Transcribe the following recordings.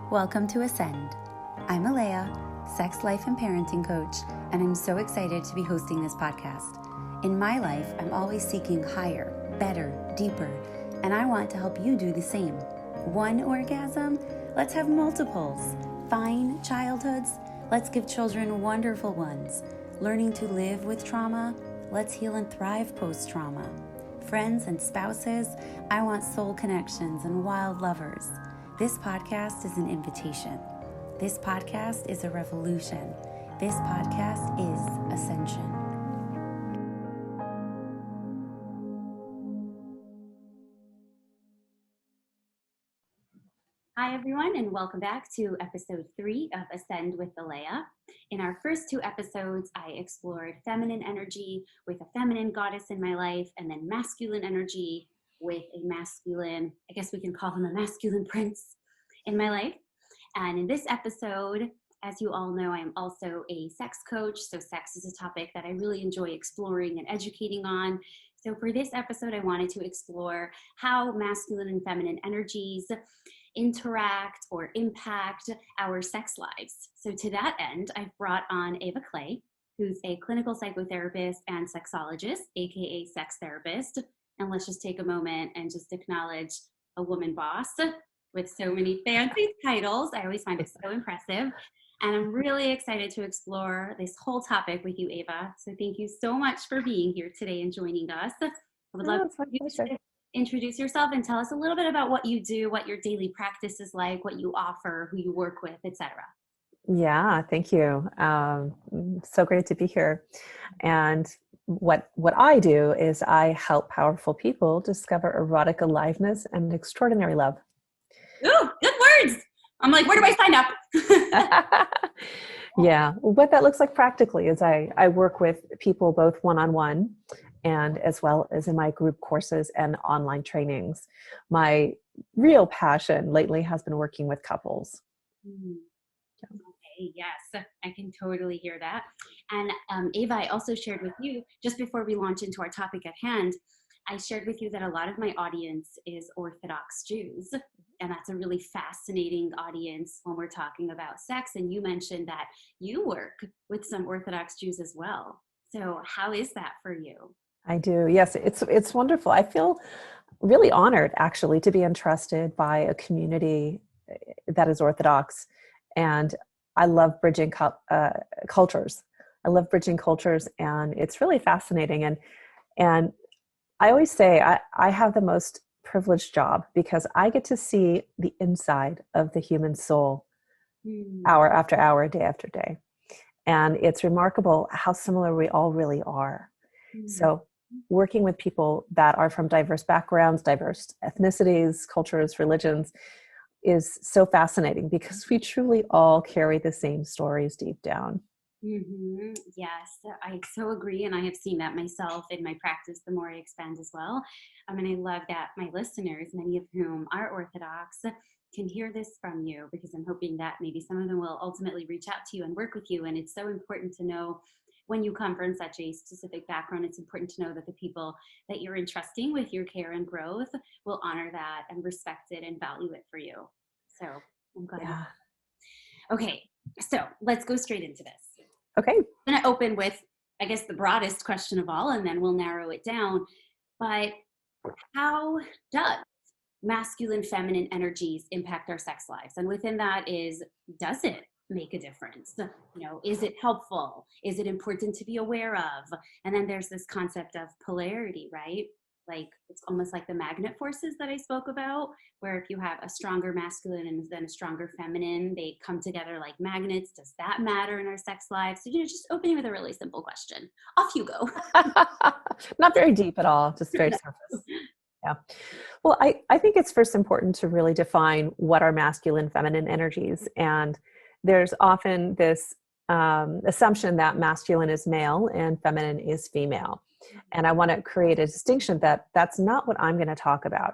Welcome to Ascend. I'm Alaya, sex, life, and parenting coach, and I'm so excited to be hosting this podcast. In my life, I'm always seeking higher, better, deeper, and I want to help you do the same. One orgasm? Let's have multiples. Fine childhoods? Let's give children wonderful ones. Learning to live with trauma? Let's heal and thrive post-trauma. Friends and spouses? I want soul connections and wild lovers. This podcast is an invitation. This podcast is a revolution. This podcast is ascension. Hi, everyone, and welcome back to episode 3 of Ascend with Alaya. In our first 2 episodes, I explored feminine energy with a feminine goddess in my life, and then masculine energy with a masculine, I guess we can call him a masculine prince in my life. And in this episode, as you all know, I am also a sex coach. So sex is a topic that I really enjoy exploring and educating on. So for this episode, I wanted to explore how masculine and feminine energies interact or impact our sex lives. So to that end, I've brought on Eva Clay, who's a clinical psychotherapist and sexologist, aka sex therapist. And let's just take a moment and just acknowledge a woman boss with so many fancy titles. I always find it so impressive. And I'm really excited to explore this whole topic with you, Eva. So thank you so much for being here today and joining us. I would love you to introduce yourself and tell us a little bit about what you do, what your daily practice is like, what you offer, who you work with, etc. Yeah, thank you. So great to be here. And what I do is I help powerful people discover erotic aliveness and extraordinary love. Ooh, good words. I'm like, where do I sign up? Yeah, what that looks like practically is I work with people both one-on-one and as well as in my group courses and online trainings. My real passion lately has been working with couples. Okay, yes, I can totally hear that. And Eva, I also shared with you, just before we launch into our topic at hand, I shared with you that a lot of my audience is Orthodox Jews. And that's a really fascinating audience when we're talking about sex. And you mentioned that you work with some Orthodox Jews as well. So how is that for you? I do. Yes, it's wonderful. I feel really honored actually to be entrusted by a community that is Orthodox. And I love bridging cultures. I love bridging cultures, and it's really fascinating. And I always say I have the most privileged job because I get to see the inside of the human soul hour after hour, day after day. And it's remarkable how similar we all really are. So working with people that are from diverse backgrounds, diverse ethnicities, cultures, religions is so fascinating because we truly all carry the same stories deep down. Mm-hmm. Yes, I so agree. And I have seen that myself in my practice the more I expand as well. I love that my listeners, many of whom are Orthodox, can hear this from you because I'm hoping that maybe some of them will ultimately reach out to you and work with you. And it's so important to know when you come from such a specific background, it's important to know that the people that you're entrusting with your care and growth will honor that and respect it and value it for you. So I'm glad. Yeah. Okay, so let's go straight into this. Okay. I'm going to open with, I guess, the broadest question of all, and then we'll narrow it down. But how does masculine, feminine energies impact our sex lives? And within that is, does it make a difference? Is it helpful? Is it important to be aware of? And then there's this concept of polarity, right? Like it's almost like the magnet forces that I spoke about, where if you have a stronger masculine and then a stronger feminine, they come together like magnets. Does that matter in our sex lives? So, just opening with a really simple question. Off you go. Not very deep at all, just very surface. Yeah. Well, I think it's first important to really define what are masculine, feminine energies. And there's often this assumption that masculine is male and feminine is female. And I want to create a distinction that that's not what I'm going to talk about.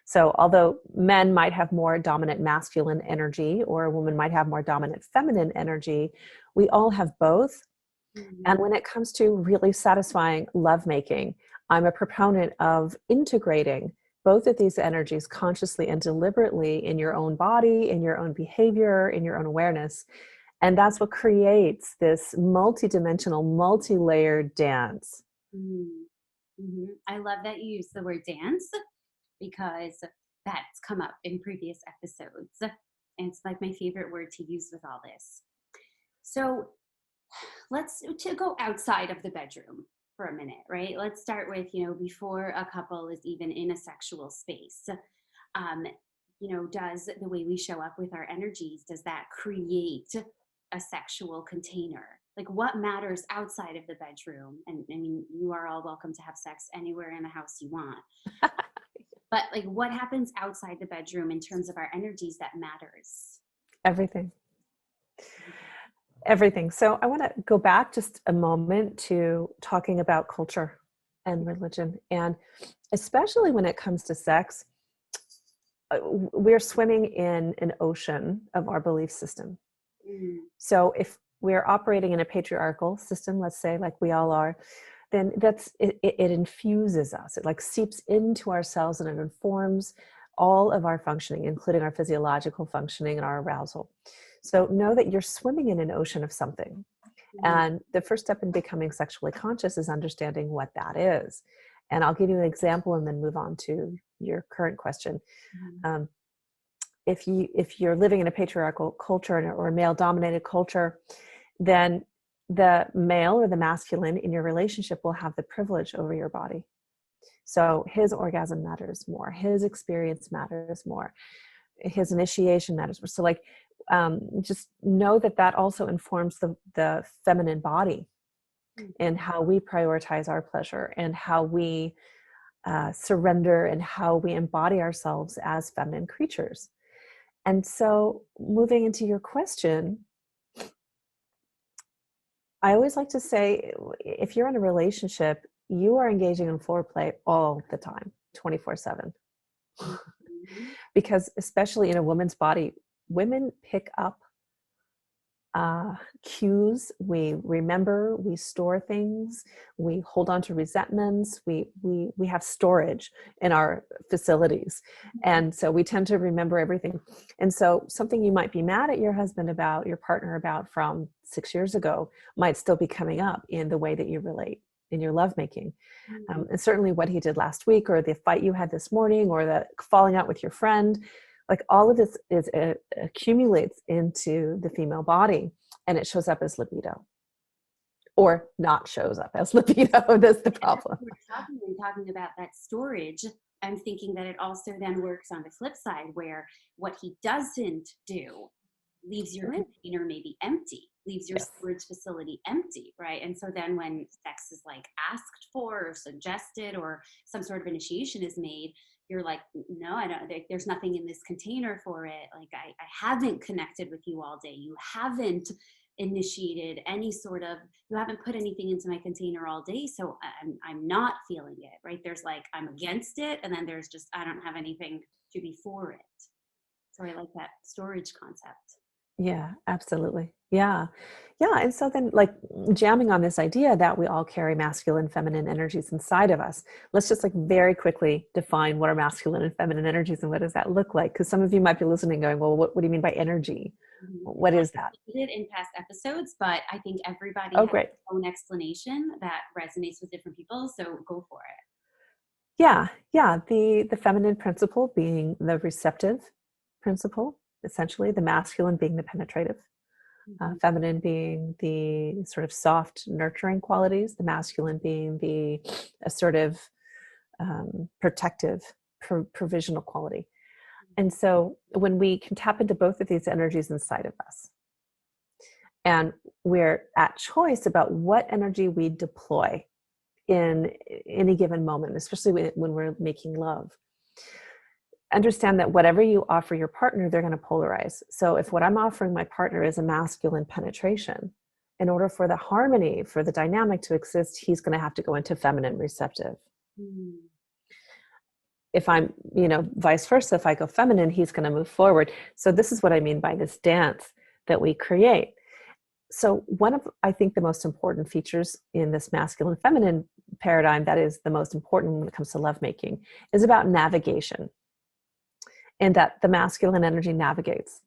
So although men might have more dominant masculine energy or a woman might have more dominant feminine energy, we all have both. And when it comes to really satisfying lovemaking, I'm a proponent of integrating both of these energies consciously and deliberately in your own body, in your own behavior, in your own awareness. And that's what creates this multi-dimensional, multi-layered dance. I love that you use the word dance, because that's come up in previous episodes. And it's like my favorite word to use with all this. So let's go outside of the bedroom for a minute, right? Let's start with, before a couple is even in a sexual space. Does the way we show up with our energies, does that create a sexual container? Like, what matters outside of the bedroom? And I mean, you are all welcome to have sex anywhere in the house you want. But like, what happens outside the bedroom in terms of our energies that matters? Everything. Everything. So I want to go back just a moment to talking about culture and religion. And especially when it comes to sex, we're swimming in an ocean of our belief system. So if we're operating in a patriarchal system, let's say, like we all are, then it infuses us. It like seeps into our cells, and it informs all of our functioning, including our physiological functioning and our arousal. So know that you're swimming in an ocean of something. And the first step in becoming sexually conscious is understanding what that is. And I'll give you an example and then move on to your current question. If you're living in a patriarchal culture or a male-dominated culture, then the male or the masculine in your relationship will have the privilege over your body. So his orgasm matters more. His experience matters more. His initiation matters more. So like, just know that also informs the feminine body and how we prioritize our pleasure and how we surrender and how we embody ourselves as feminine creatures. And so moving into your question, I always like to say, if you're in a relationship, you are engaging in foreplay all the time, 24/7. Because especially in a woman's body, women pick up cues. We remember, we store things, we hold on to resentments, we have storage in our facilities. And so we tend to remember everything. And so something you might be mad at your husband about, your partner about from 6 years ago might still be coming up in the way that you relate in your lovemaking. And certainly what he did last week, or the fight you had this morning, or the falling out with your friend, like all of this accumulates into the female body, and it shows up as libido, or not shows up as libido. That's the problem. We're talking about that storage. I'm thinking that it also then works on the flip side, where what he doesn't do leaves your container maybe empty, leaves your storage facility empty, right? And so then when sex is like asked for or suggested, or some sort of initiation is made, you're like, no, I don't, there's nothing in this container for it. Like, I haven't connected with you all day. You haven't initiated any sort of, you haven't put anything into my container all day. So I'm not feeling it, right? There's like, I'm against it. And then there's just, I don't have anything to be for it. So I like that storage concept. Yeah, absolutely. Yeah. Yeah. And so then, like, jamming on this idea that we all carry masculine, feminine energies inside of us, let's just like very quickly define what are masculine and feminine energies and what does that look like? Because some of you might be listening going, well, what do you mean by energy? What is that? We did in past episodes, but I think everybody has their own explanation that resonates with different people. So go for it. Yeah. Yeah. The feminine principle being the receptive principle, essentially, the masculine being the penetrative, feminine being the sort of soft, nurturing qualities, the masculine being the assertive, protective, provisional quality. And so when we can tap into both of these energies inside of us, and we're at choice about what energy we deploy in any given moment, especially when we're making love, understand that whatever you offer your partner, they're going to polarize. So if what I'm offering my partner is a masculine penetration, in order for the harmony, for the dynamic to exist, he's going to have to go into feminine receptive. If I'm, vice versa, if I go feminine, he's going to move forward. So this is what I mean by this dance that we create. So one of, I think, the most important features in this masculine feminine paradigm that is the most important when it comes to lovemaking is about navigation, and that the masculine energy navigates.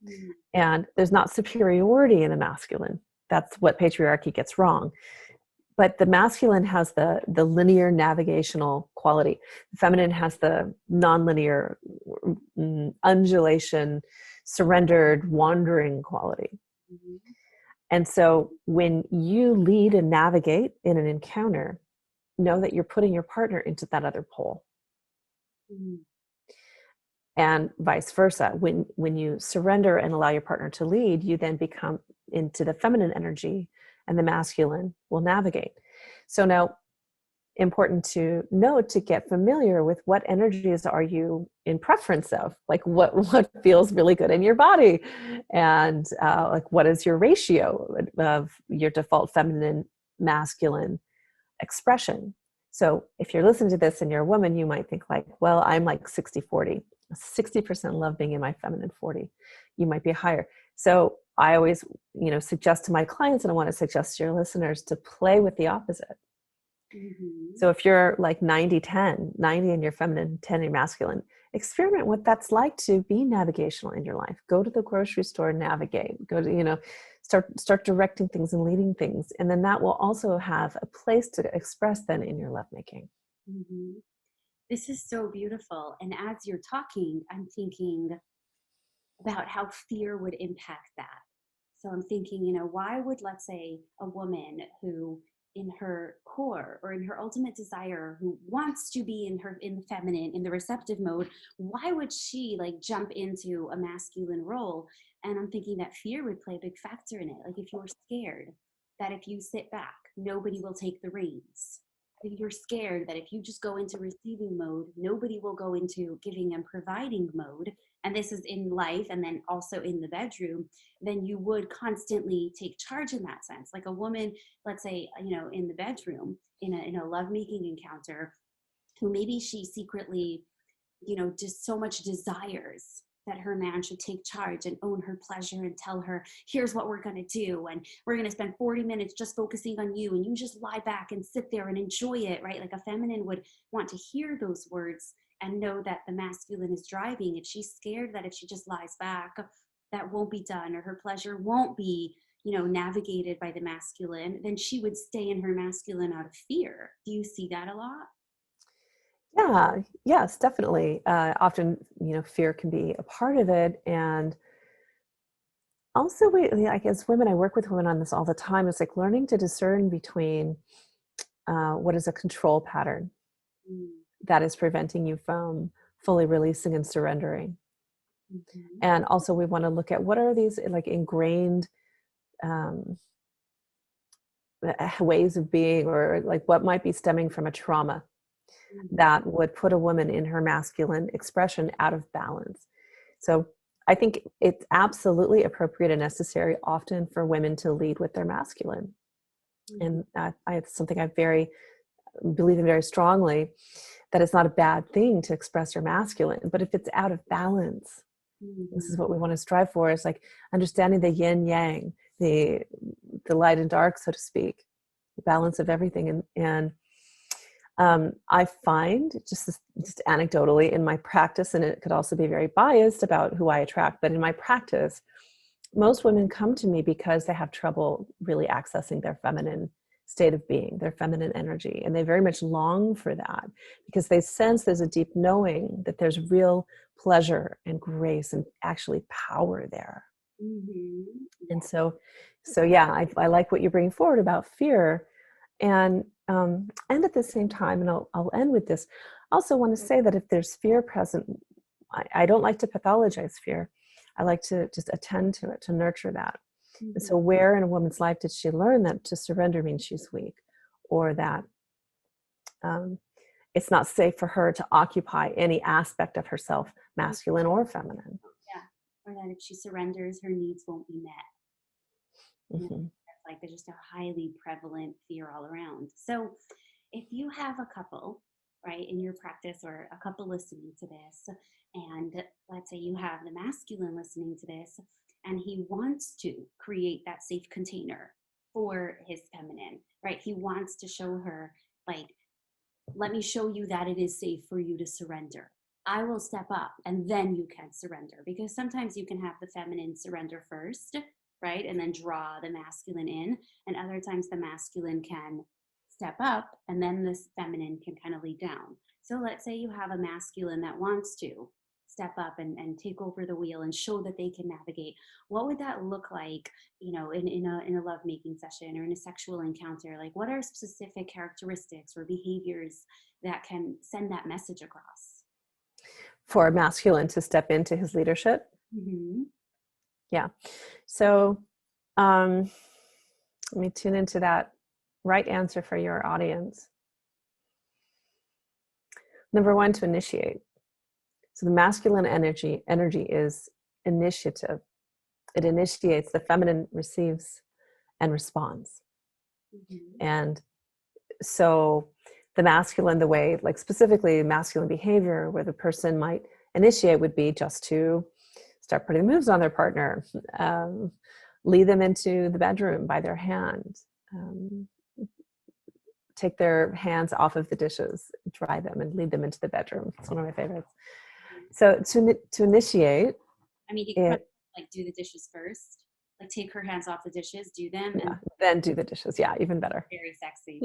Mm. And there's not superiority in the masculine. That's what patriarchy gets wrong. But the masculine has the linear navigational quality. The feminine has the nonlinear undulation, surrendered, wandering quality. Mhm. And so when you lead and navigate in an encounter, know that you're putting your partner into that other pole. Mm. And vice versa. When you surrender and allow your partner to lead, you then become into the feminine energy, and the masculine will navigate. So now, important to note, to get familiar with what energies are you in preference of, like what feels really good in your body, and like what is your ratio of your default feminine masculine expression. So if you're listening to this and you're a woman, you might think like, well, I'm like 60-40, 60% love being in my feminine, 40. You might be higher. So I always, suggest to my clients, and I want to suggest to your listeners, to play with the opposite. Mm-hmm. So if you're like 90-10, 90 in your feminine, 10 in your masculine, experiment what that's like to be navigational in your life. Go to the grocery store, navigate. Go to, start directing things and leading things. And then that will also have a place to express then in your lovemaking. Mm-hmm. This is so beautiful. And as you're talking, I'm thinking about how fear would impact that. So I'm thinking, why would, let's say, a woman who in her core or in her ultimate desire, who wants to be in the feminine, in the receptive mode, why would she like jump into a masculine role? And I'm thinking that fear would play a big factor in it. Like if you're scared that if you sit back, nobody will take the reins. If you're scared that if you just go into receiving mode, nobody will go into giving and providing mode, and this is in life and then also in the bedroom, then you would constantly take charge in that sense. Like a woman, let's say, in the bedroom, in a lovemaking encounter, who maybe she secretly, just so much desires that her man should take charge and own her pleasure and tell her, here's what we're going to do. And we're going to spend 40 minutes just focusing on you. And you just lie back and sit there and enjoy it, right? Like a feminine would want to hear those words and know that the masculine is driving. And she's scared that if she just lies back, that won't be done, or her pleasure won't be, navigated by the masculine, then she would stay in her masculine out of fear. Do you see that a lot? Yeah, yes, definitely. Often, fear can be a part of it. And also, like as women, I work with women on this all the time. It's like learning to discern between what is a control pattern Mm. that is preventing you from fully releasing and surrendering. Mm-hmm. And also, we want to look at what are these like ingrained um, ways of being, or like what might be stemming from a trauma Mm-hmm. that would put a woman in her masculine expression out of balance. So I think it's absolutely appropriate and necessary often for women to lead with their masculine. Mm-hmm. And it's something I believe in very strongly, that it's not a bad thing to express your masculine. But if it's out of balance, this Mm-hmm. is what we want to strive for, is like understanding the yin yang, the light and dark, so to speak, the balance of everything. And I find just anecdotally in my practice, and it could also be very biased about who I attract, but in my practice, most women come to me because they have trouble really accessing their feminine state of being, their feminine energy. And they very much long for that because they sense there's a deep knowing that there's real pleasure and grace and actually power there. Mm-hmm. And so yeah, I like what you bring forward about fear. And at the same time, and I'll end with this, I also want to say that if there's fear present, I don't like to pathologize fear. I like to just attend to it, to nurture that. And Mm-hmm. so where in a woman's life did she learn that to surrender means she's weak, or that it's not safe for her to occupy any aspect of herself, masculine or feminine? Yeah. Or that if she surrenders, her needs won't be met. Mm-hmm. Like there's just a highly prevalent fear all around. So if you have a couple, right, in your practice, or a couple listening to this, and let's say you have the masculine listening to this, and he wants to create that safe container for his feminine, right? He wants to show her Like, let me show you that it is safe for you to surrender. I will step up and then you can surrender, because sometimes you can have the feminine surrender first, right? And then draw the masculine in. And other times the masculine can step up and then this feminine can kind of lead down. So let's say you have a masculine that wants to step up and take over the wheel and show that they can navigate. What would that look like, in a lovemaking session or in a sexual encounter? Like, what are specific characteristics or behaviors that can send that message across? For a masculine to step into his leadership. Mm-hmm. Yeah. So let me tune into that right answer for your audience. Number one, to initiate. So the masculine energy is initiative. It initiates, the feminine receives and responds. Mm-hmm. And so the masculine, the way, like specifically masculine behavior where the person might initiate would be just to start putting moves on their partner, lead them into the bedroom by their hand, take their hands off of the dishes, dry them, and lead them into the bedroom. It's one of my favorites. So to initiate, I mean, you could like do the dishes first, like take her hands off the dishes, do them, yeah, and then do the dishes. Yeah, even better. very sexy.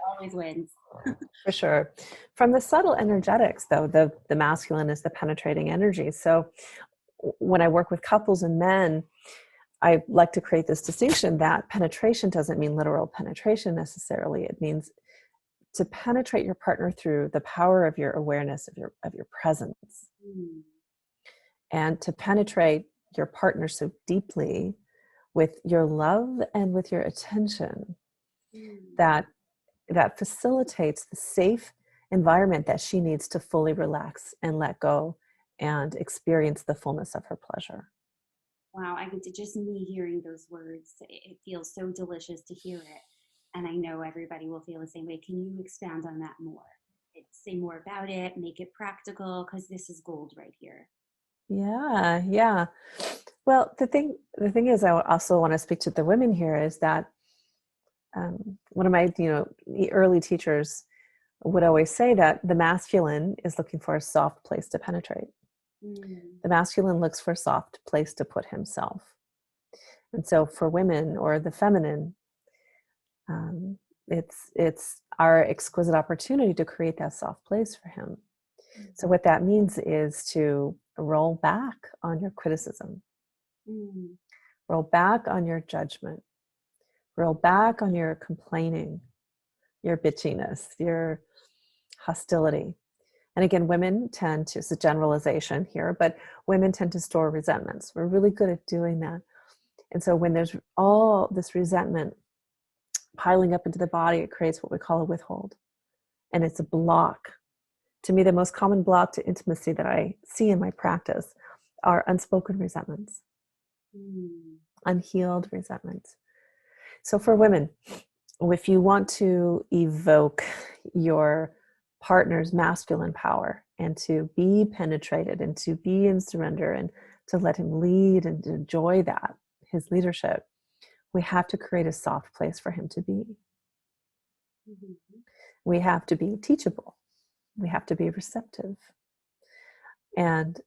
Always wins. For sure. From the subtle energetics, though, the masculine is the penetrating energy. So when I work with couples and men, I like to create this distinction that penetration doesn't mean literal penetration necessarily. It means to penetrate your partner through the power of your awareness, of your presence. Mm. And to penetrate your partner so deeply with your love and with your attention that facilitates the safe environment that she needs to fully relax and let go and experience the fullness of her pleasure. Wow, I could just me hearing those words, it feels so delicious to hear it. And I know everybody will feel the same way. Can you expand on that more? Say more about it, make it practical, because this is gold right here. Yeah. Well, the thing is, I also want to speak to the women here is that one of my early teachers would always say that the masculine is looking for a soft place to penetrate. The masculine looks for a soft place to put himself. And so for women, or the feminine, it's our exquisite opportunity to create that soft place for him. So what that means is to roll back on your criticism, roll back on your judgment, roll back on your complaining, your bitchiness, your hostility. And again, women tend to, it's a generalization here, but women tend to store resentments. We're really good at doing that. And so when there's all this resentment piling up into the body, it creates what we call a withhold. And it's a block. To me, the most common block to intimacy that I see in my practice are unspoken resentments, unhealed resentments. So for women, if you want to evoke your partner's masculine power and to be penetrated and to be in surrender and to let him lead and to enjoy that, his leadership, we have to create a soft place for him to be. We have to be teachable. We have to be receptive. And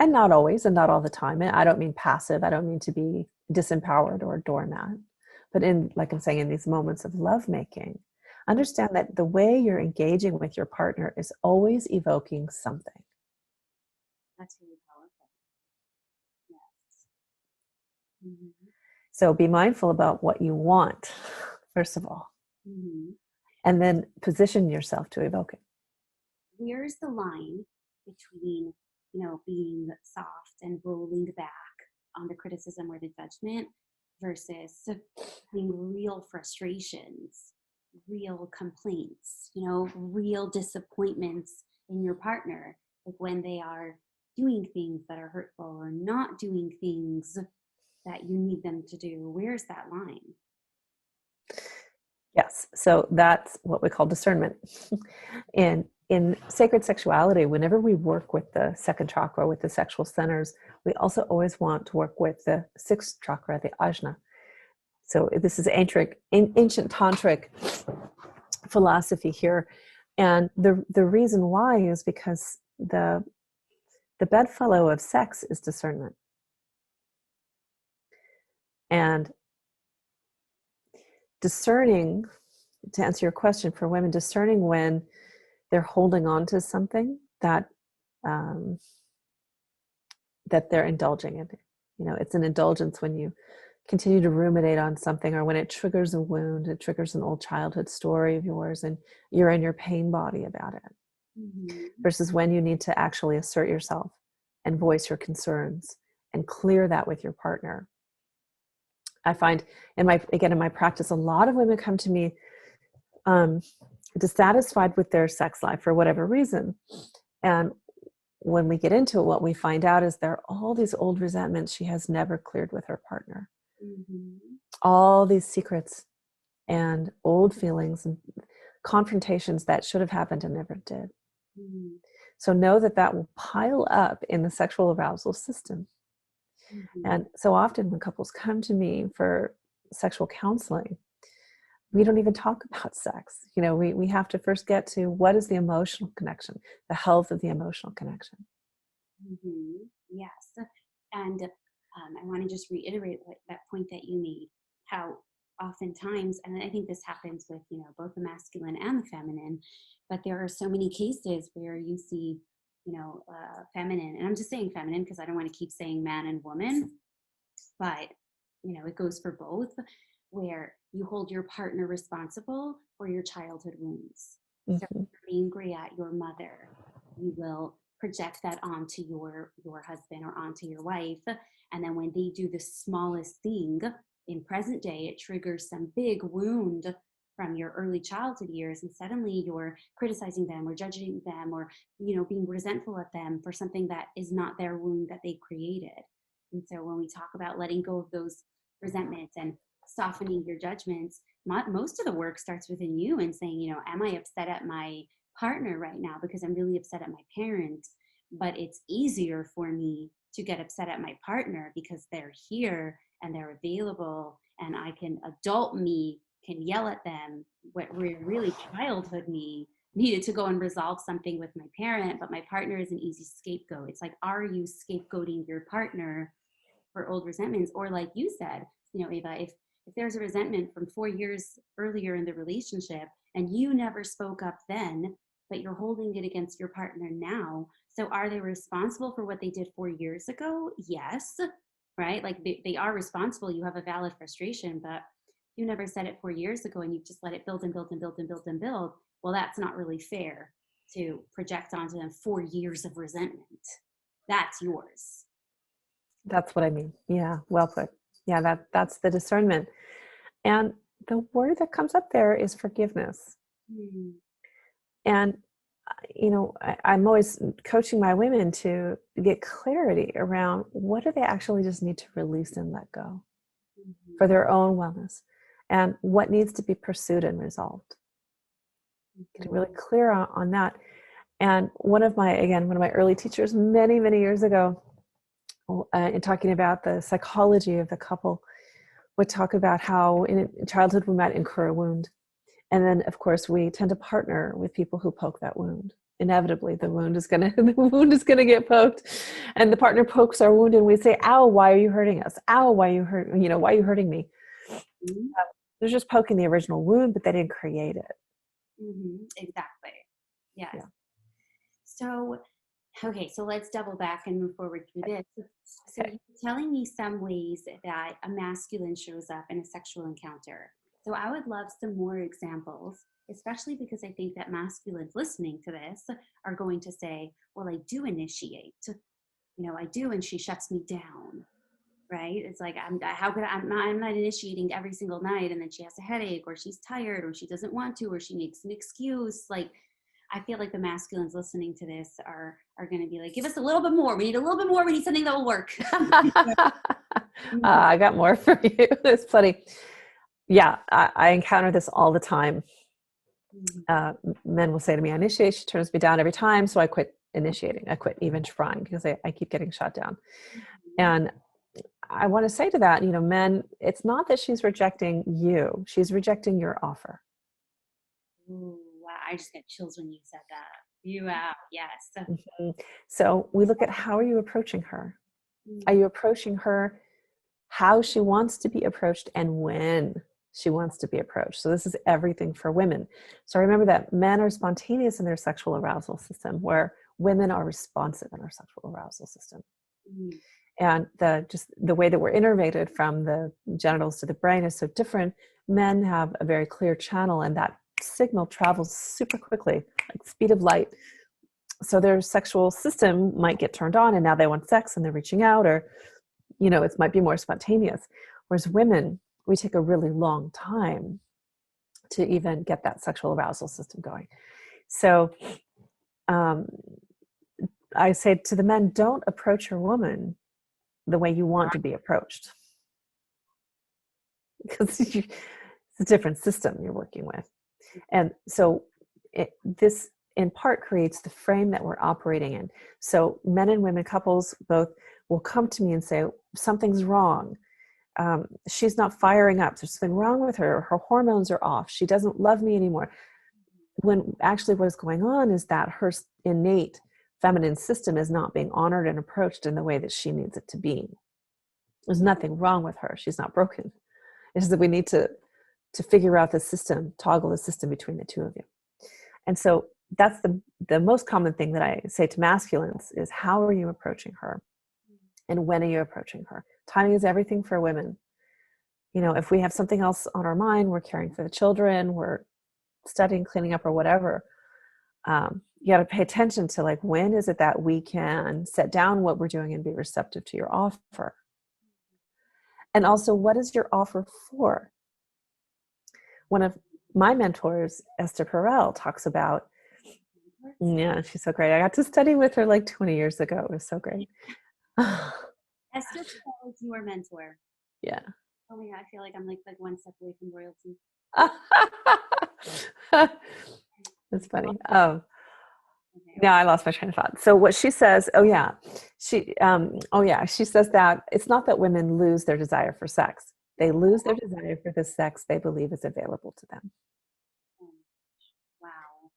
not always and not all the time. And I don't mean passive. I don't mean to be disempowered or a doormat. But like I'm saying, in these moments of lovemaking, understand that the way you're engaging with your partner is always evoking something. That's really powerful. Yes. So be mindful about what you want, first of all, and then position yourself to evoke it. Where's the line between, being soft and rolling back on the criticism or the judgment versus having real frustrations, real complaints, real disappointments in your partner, like when they are doing things that are hurtful or not doing things that you need them to do? Where's that line? Yes, so that's what we call discernment. And in sacred sexuality, whenever we work with the second chakra, with the sexual centers, we also always want to work with the sixth chakra, the ajna. So this is ancient tantric philosophy here. And the reason why is because the bedfellow of sex is discernment. And discerning, to answer your question, for women, discerning when they're holding on to something that that they're indulging in. It's an indulgence when you continue to ruminate on something, or when it triggers a wound, it triggers an old childhood story of yours, and you're in your pain body about it. Mm-hmm. Versus when you need to actually assert yourself and voice your concerns and clear that with your partner. I find in my practice, a lot of women come to me dissatisfied with their sex life for whatever reason. And when we get into it, what we find out is there are all these old resentments she has never cleared with her partner. Mm-hmm. All these secrets and old feelings and confrontations that should have happened and never did. Mm-hmm. So know that will pile up in the sexual arousal system. Mm-hmm. And so often when couples come to me for sexual counseling, we don't even talk about sex. We have to first get to what is the emotional connection, the health of the emotional connection. Mm-hmm. Yes. And I want to just reiterate that point that you made, how oftentimes, and I think this happens with, both the masculine and the feminine, but there are so many cases where you see, feminine, and I'm just saying feminine because I don't want to keep saying man and woman, but, it goes for both, where you hold your partner responsible for your childhood wounds. Mm-hmm. So if you're angry at your mother, you will project that onto your husband or onto your wife. And then when they do the smallest thing in present day, it triggers some big wound from your early childhood years. And suddenly you're criticizing them or judging them or, being resentful at them for something that is not their wound that they created. And so when we talk about letting go of those resentments and softening your judgments, most of the work starts within you and saying, am I upset at my partner right now because I'm really upset at my parent? But it's easier for me to get upset at my partner because they're here and they're available, and adult me can yell at them. What really childhood me needed to go and resolve something with my parent, but my partner is an easy scapegoat. It's like, are you scapegoating your partner for old resentments? Or like you said, Eva, if there's a resentment from 4 years earlier in the relationship and you never spoke up then, but you're holding it against your partner now, so are they responsible for what they did 4 years ago? Yes, right? Like they are responsible. You have a valid frustration, but you never said it 4 years ago and you just let it build and build and build and build and build. Well, that's not really fair to project onto them 4 years of resentment. That's yours. That's what I mean. Yeah, well put. Yeah, that's the discernment. And the word that comes up there is forgiveness. Mm. And, I'm always coaching my women to get clarity around what do they actually just need to release and let go for their own wellness, and what needs to be pursued and resolved. Getting really clear on that. And one of my early teachers many, many years ago, in talking about the psychology of the couple, would talk about how in childhood we might incur a wound. And then, of course, we tend to partner with people who poke that wound. Inevitably, the wound is gonna get poked, and the partner pokes our wound, and we say, "Ow! Why are you hurting us? Ow! Why are you hurting me?" Mm-hmm. They're just poking the original wound, but they didn't create it. Mm-hmm. Exactly. Yes. Yeah. So, okay, so let's double back and move forward through this. So you're telling me some ways that a masculine shows up in a sexual encounter. So I would love some more examples, especially because I think that masculines listening to this are going to say, well, I do initiate. I do, and she shuts me down, right? It's like, I'm not initiating every single night, and then she has a headache, or she's tired, or she doesn't want to, or she makes an excuse. Like, I feel like the masculines listening to this are going to be like, give us a little bit more. We need a little bit more. We need something that will work. I got more for you. It's funny. Yeah, I encounter this all the time. Men will say to me, I initiate, she turns me down every time, so I quit initiating. I quit even trying because I keep getting shot down. And I want to say to that, men, it's not that she's rejecting you, she's rejecting your offer. Ooh, wow. I just got chills when you said that. You out. Yes. Mhm. So we look at, how are you approaching her? Are Mm. you approaching her how she wants to be approached and when she wants to be approached? So this is everything for women. So remember that men are spontaneous in their sexual arousal system, where women are responsive in our sexual arousal system. Mm. And the way that we're innervated from the genitals to the brain is so different. Men have a very clear channel, and that signal travels super quickly, like speed of light. So their sexual system might get turned on, and now they want sex and they're reaching out, or it might be more spontaneous. Whereas women, we take a really long time to even get that sexual arousal system going. So um, I say to the men, don't approach your woman the way you want to be approached, because it's a different system you're working with. And so this in part creates the frame that we're operating in. So men and women couples both will come to me and say, something's wrong. She's not firing up. There's something wrong with her. Her hormones are off. She doesn't love me anymore. When actually what is going on is that her innate feminine system is not being honored and approached in the way that she needs it to be. There's nothing wrong with her. She's not broken. It's just that we need to figure out the system, toggle the system between the two of you. And so that's the most common thing that I say to masculines is, how are you approaching her? And when are you approaching her? Timing is everything for women. If we have something else on our mind, we're caring for the children, we're studying, cleaning up, or whatever, you got to pay attention to, like, when is it that we can set down what we're doing and be receptive to your offer? And also, what is your offer for? One of my mentors, Esther Perel, talks about, yeah, she's so great. I got to study with her like 20 years ago. It was so great. Esther Perel is your mentor. Yeah. Oh my God, I feel like I'm like one step away from royalty. That's funny. Okay. Now I lost my train of thought. So what she says, she says that it's not that women lose their desire for sex. They lose their desire for the sex they believe is available to them. Wow.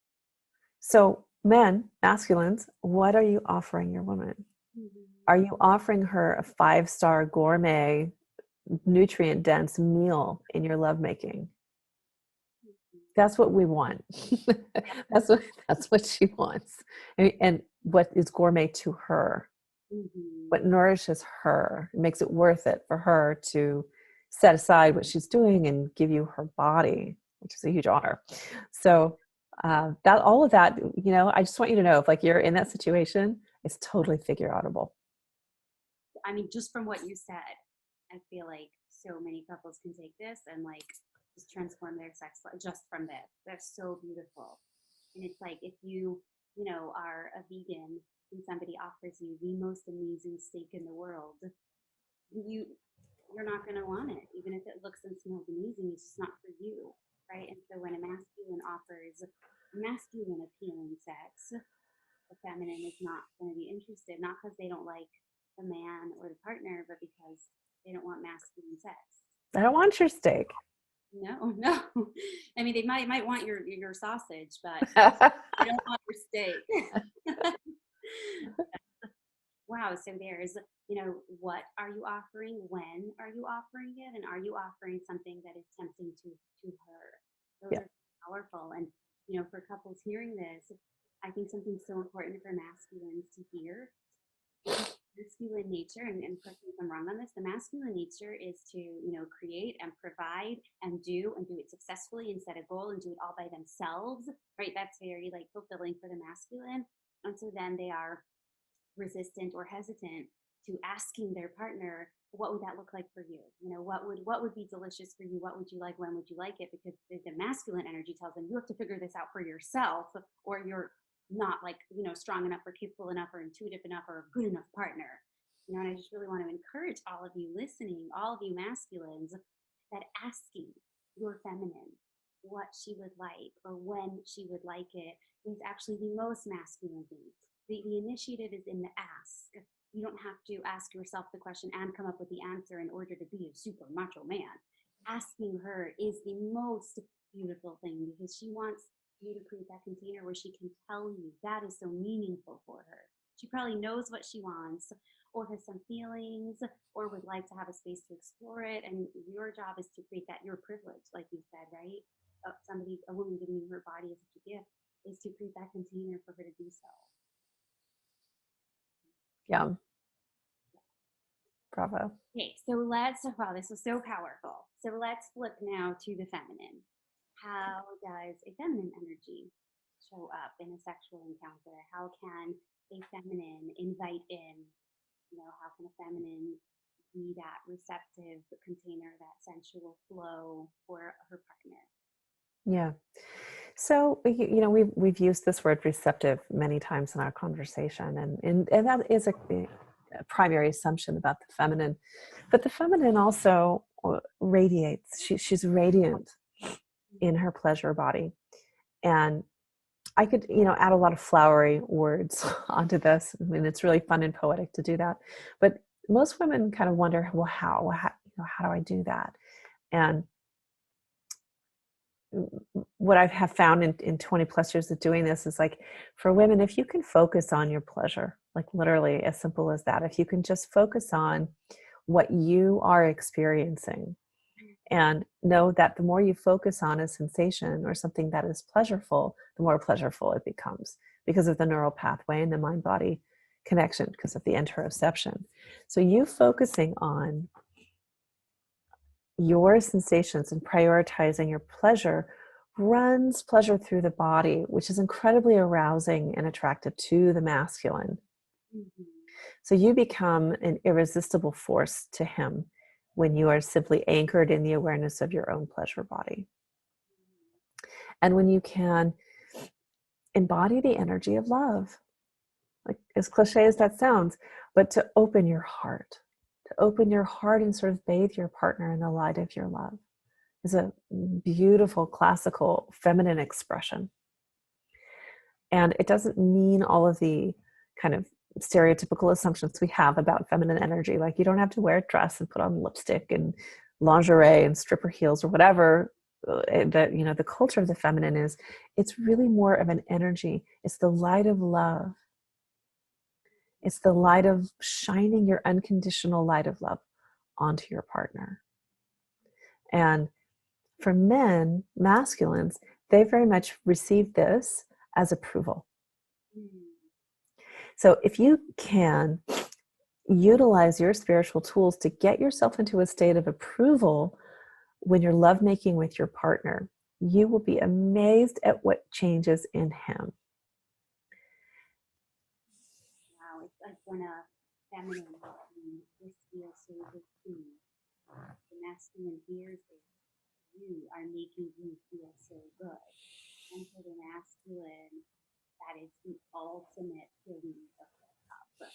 So men, masculines, what are you offering your woman? Mm-hmm. Are you offering her a 5-star gourmet, nutrient-dense meal in your lovemaking? That's what we want. that's what she wants. And what is gourmet to her, what nourishes her, it makes it worth it for her to set aside what she's doing and give you her body, which is a huge honor. So that all of that, I just want you to know, if like you're in that situation, it's totally figure outable. I mean, just from what you said, I feel like so many couples can take this and like just transform their sex life just from this. That's so beautiful. And it's like, if are a vegan and somebody offers you the most amazing steak in the world, you're not going to want it, even if it looks and smells amazing. It's just not for you, right? And so when a masculine offers masculine appealing sex, the feminine is not going to be interested, not because they don't like the man or the partner, but because they don't want masculine sex. I don't want your steak. No, no. I mean, they might want your sausage, but they don't want your steak. Wow. So there's, what are you offering? When are you offering it? And are you offering something that is tempting to her? Those Yeah. are powerful. And, for couples hearing this, I think something so important for masculines to hear is masculine nature, and correct me if I'm wrong on this, the masculine nature is to, create and provide and do it successfully and set a goal and do it all by themselves, right? That's very like fulfilling for the masculine. And so then they are resistant or hesitant to asking their partner, what would that look like for you? What would be delicious for you? What would you like? When would you like it? Because the masculine energy tells them you have to figure this out for yourself, or you're not like, strong enough or capable enough or intuitive enough or a good enough partner. And I just really want to encourage all of you listening, all of you masculines, that asking your feminine what she would like or when she would like it is actually the most masculine thing. The initiative is in the ask. You don't have to ask yourself the question and come up with the answer in order to be a super macho man. Asking her is the most beautiful thing, because she wants you to create that container where she can tell you. That is so meaningful for her. She probably knows what she wants, or has some feelings, or would like to have a space to explore it. And your job is to create that, your privilege, like you said, right? A woman giving you her body as a gift is to create that container for her to do so. Yeah. Bravo. Okay, so wow, this was so powerful. So let's flip now to the feminine. How does a feminine energy show up in a sexual encounter? How can a feminine invite in, how can a feminine be that receptive container, that sensual flow for her partner? Yeah. So, we've used this word receptive many times in our conversation, and that is a primary assumption about the feminine. But the feminine also radiates. She's radiant in her pleasure body. And I could, add a lot of flowery words onto this. I mean, it's really fun and poetic to do that. But most women kind of wonder, well, how do I do that? And what I have found in 20 plus years of doing this is, like, for women, if you can focus on your pleasure, like literally as simple as that, if you can just focus on what you are experiencing, and know that the more you focus on a sensation or something that is pleasureful, the more pleasureful it becomes, because of the neural pathway and the mind-body connection, because of the interoception. So you focusing on your sensations and prioritizing your pleasure runs pleasure through the body, which is incredibly arousing and attractive to the masculine. Mm-hmm. So you become an irresistible force to him when you are simply anchored in the awareness of your own pleasure body. And when you can embody the energy of love, like, as cliche as that sounds, but to open your heart and sort of bathe your partner in the light of your love, is a beautiful classical feminine expression. And it doesn't mean all of the kind of stereotypical assumptions we have about feminine energy. Like, you don't have to wear a dress and put on lipstick and lingerie and stripper heels or whatever that, the culture of the feminine is. It's really more of an energy. It's the light of love. It's the light of shining your unconditional light of love onto your partner. And for men, masculines, they very much receive this as approval. So if you can utilize your spiritual tools to get yourself into a state of approval when you're lovemaking with your partner, you will be amazed at what changes in him. Wow, it's like when a feminine this feels so good too. The masculine hears it. You are making you feel so good. And for the masculine, that is the ultimate filling of the cup.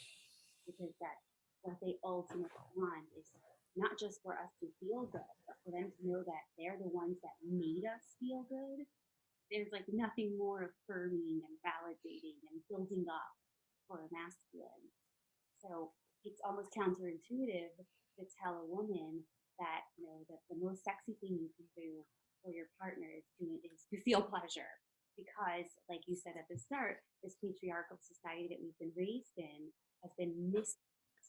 Because that's what they ultimately want, is not just for us to feel good, but for them to know that they're the ones that made us feel good. There's like nothing more affirming and validating and building up for a masculine. So it's almost counterintuitive to tell a woman that, the most sexy thing you can do for your partner is to feel pleasure. Because, like you said at the start, this patriarchal society that we've been raised in has been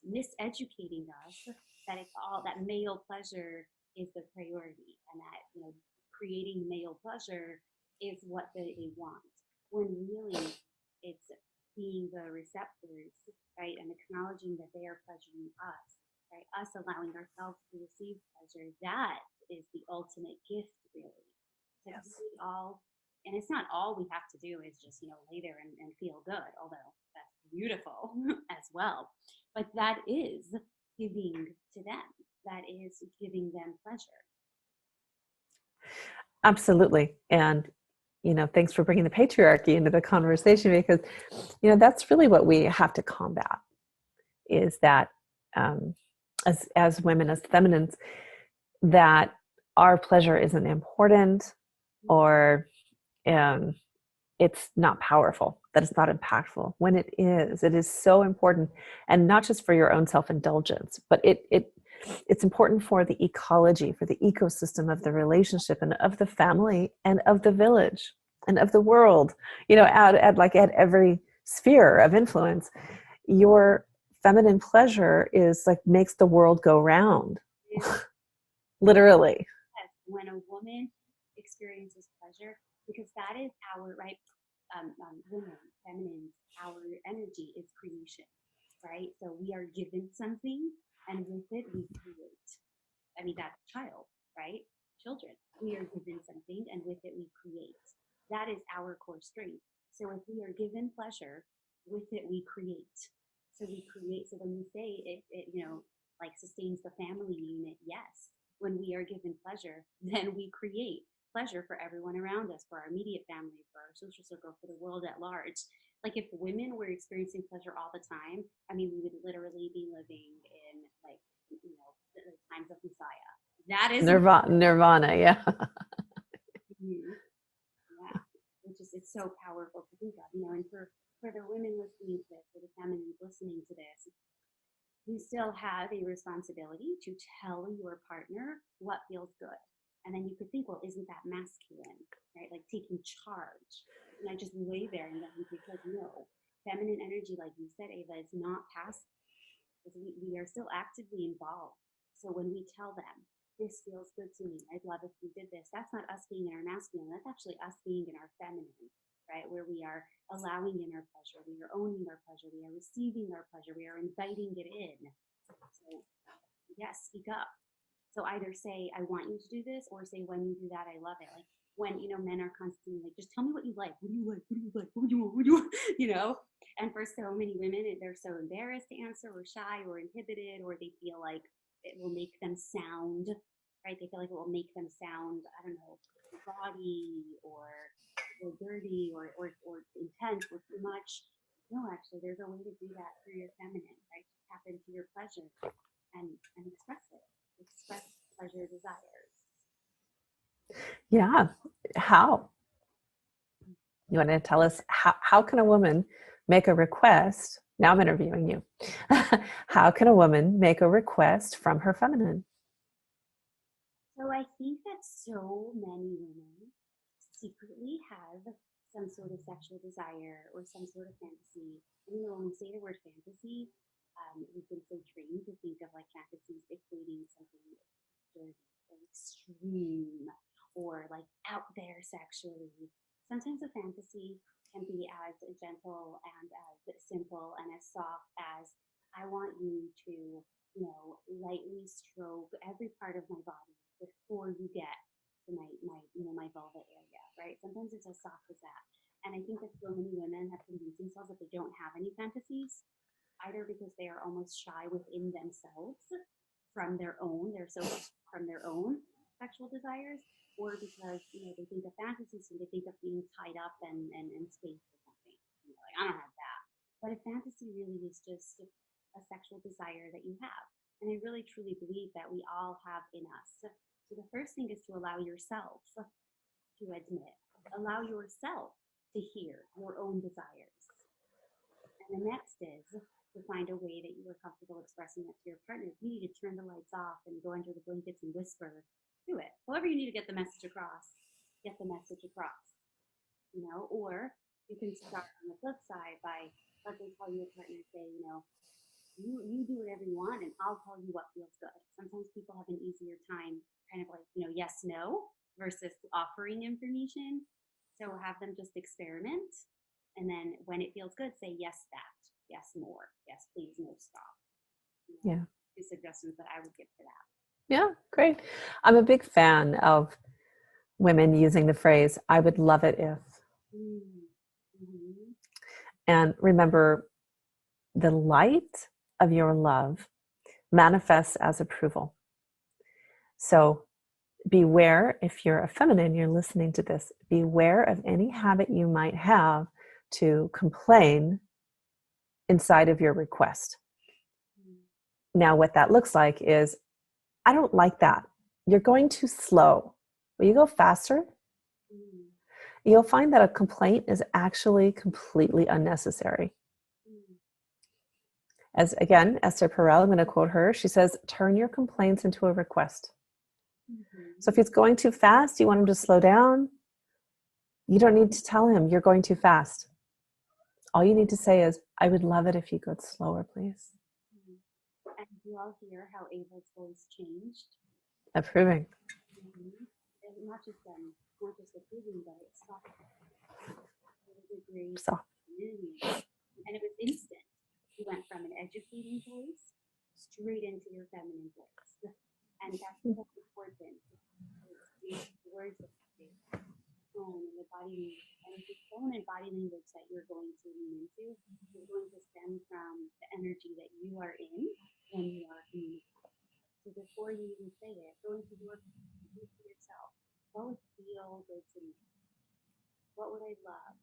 miseducating us that it's all that male pleasure is the priority, and that creating male pleasure is what they want, when really it's being the receptors, right, and acknowledging that they are pleasuring us, right, us allowing ourselves to receive pleasure. That is the ultimate gift, really. Yes. All, and it's not all we have to do is just lay there and feel good, although that's beautiful as well. But that is giving to them. That is giving them pleasure. Absolutely. And, thanks for bringing the patriarchy into the conversation, because, that's really what we have to combat, is that as women, as feminines, that our pleasure isn't important, or it's not powerful. that it's not impactful, when it is so important. And not just for your own self-indulgence, but it's important for the ecology, for the ecosystem of the relationship and of the family and of the village and of the world, at every sphere of influence. Your feminine pleasure is like makes the world go round. Literally. When a woman experiences pleasure, because that is our right, women, feminine, our energy is creation, right? So we are given something, and with it we create. I mean, that's child, right? Children. We are given something, and with it we create. That is our core strength. So if we are given pleasure, with it we create. So we create. So when we say it like sustains the family unit, yes. When we are given pleasure, then we create pleasure for everyone around us, for our immediate family, for our social circle, for the world at large. Like if women were experiencing pleasure all the time, I mean, we would literally be living in like, the times of Messiah. That is Nirvana, yeah. Yeah, which is, it's so powerful to think of, and for the women listening to this, for the feminine listening to this, you still have a responsibility to tell your partner what feels good. And then you could think, well, isn't that masculine, right? Like taking charge. And I just lay there and let him take charge. No, feminine energy, like you said, Eva, is not passive. We are still actively involved. So when we tell them, this feels good to me, I'd love if we did this, that's not us being in our masculine, that's actually us being in our feminine, right? Where we are allowing in our pleasure, we are owning our pleasure, we are receiving our pleasure, we are inviting it in. So yes, speak up. So either say, I want you to do this, or say, when you do that, I love it. Like when, men are constantly like, just tell me what you like. What do you like? What do you like? What do you want? What do you want? And for so many women, they're so embarrassed to answer, or shy, or inhibited, or they feel like it will make them sound, right? They feel like it will make them sound, I don't know, gaudy or dirty or intense or too much. No, actually, there's a way to do that through your feminine, right? Tap into your pleasure and express it. Express pleasure desires. Yeah. How? You want to tell us how can a woman make a request? Now I'm interviewing you. How can a woman make a request from her feminine? So I think that so many women secretly have some sort of sexual desire or some sort of fantasy. And, when we say the word fantasy, we've been so trained to think of like fantasies equating something dirty or extreme or like out there sexually. Sometimes a fantasy can be as gentle and as simple and as soft as, I want you to, lightly stroke every part of my body before you get to my vulva area, right? Sometimes it's as soft as that. And I think that so many women have convinced themselves that they don't have any fantasies, either because they are almost shy within themselves from their own, from their own sexual desires, or because, they think of fantasies and they think of being tied up and space or something. Like, I don't have that. But a fantasy really is just a sexual desire that you have. And I really truly believe that we all have in us. So the first thing is to allow yourself to admit, allow yourself to hear your own desires. And the next is to find a way that you are comfortable expressing that to your partner. If you need to turn the lights off and go under the blankets and whisper, do it. However you need to get the message across, get the message across. Or you can start on the flip side by letting tell your partner, say, you do whatever you want and I'll tell you what feels good. Sometimes people have an easier time kind of like, yes, no, versus offering information. So have them just experiment. And then when it feels good, say yes, that, yes, more, yes, please, no, stop. Yeah. Two suggestions that I would give for that. Yeah, great. I'm a big fan of women using the phrase, I would love it if. Mm-hmm. And remember, the light of your love manifests as approval. So beware, if you're a feminine, you're listening to this, beware of any habit you might have to complain inside of your request. Now, what that looks like is, I don't like that. You're going too slow. Will you go faster? you'll find that a complaint is actually completely unnecessary. As again, Esther Perel, I'm going to quote her. She says, turn your complaints into a request. So if he's going too fast, you want him to slow down. You don't need to tell him you're going too fast. All you need to say is, I would love it if you could slower, please. And you all hear how Ava's voice changed. Approving. And not just approving, but it's soft. Soft. And it was instant. You went from an educating voice straight into your feminine voice. And that's what's important. It's the words that you say, tone and the body, and the tone and body language that you're going to lean into is going to stem from the energy that you are in when you are communicating. So before you even say it, go into your yourself. What would feel good to me? What would I love?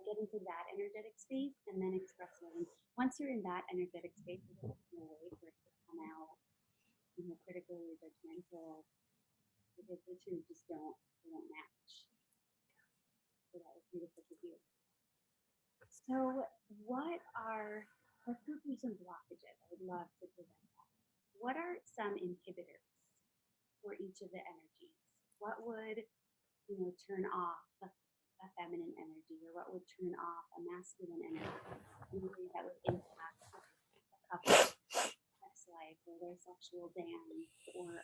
Get into that energetic space and then express it. And once you're in that energetic space, there's no way for it to come out, critical or judgmental, because the two just don't match. So that was beautiful to hear. So let's go through some blockages. I would love to present that. What are some inhibitors for each of the energies? What would, turn off a feminine energy, or what would turn off a masculine energy? Anything that would impact a couple's sex life or their sexual dance or,